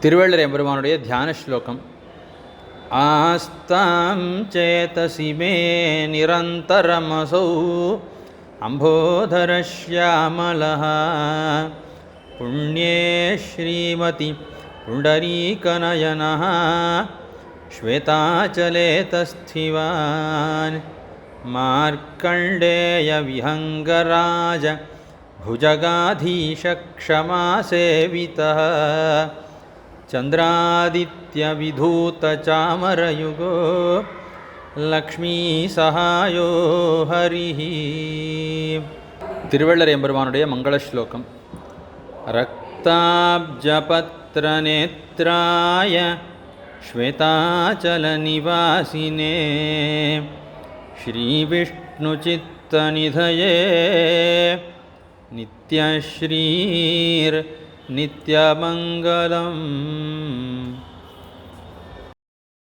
திருவள்ளுவர் எம்பெருமானுடைய தியான ஸ்லோகம். ஆஸ்தாம் சேதசி மே நிரந்தரமசௌ அம்போதரஷ்யாமலஹ புண்ணியே ஸ்ரீமதி புண்டரீகநயனஹ ஸ்வேதாச்சலே தஸ்திவான் மார்க்கண்டேய விஹங்கராஜ भुजगाधीशक्षमासेवितः चन्द्रादित्यविधूतचामरयुगो लक्ष्मीसहायो हरिः. திருவள்ளுவர் எம்பெருமானுடைய மங்கள ஸ்லோகம். ரக்தாப்ஜபத்ரநேத்ராய ஸ்வேதாச்சலநிவாசினே ஸ்ரீவிஷ்ணுசித்தநிதயே நித்யஸ்ரீர் நித்யமங்கலம்.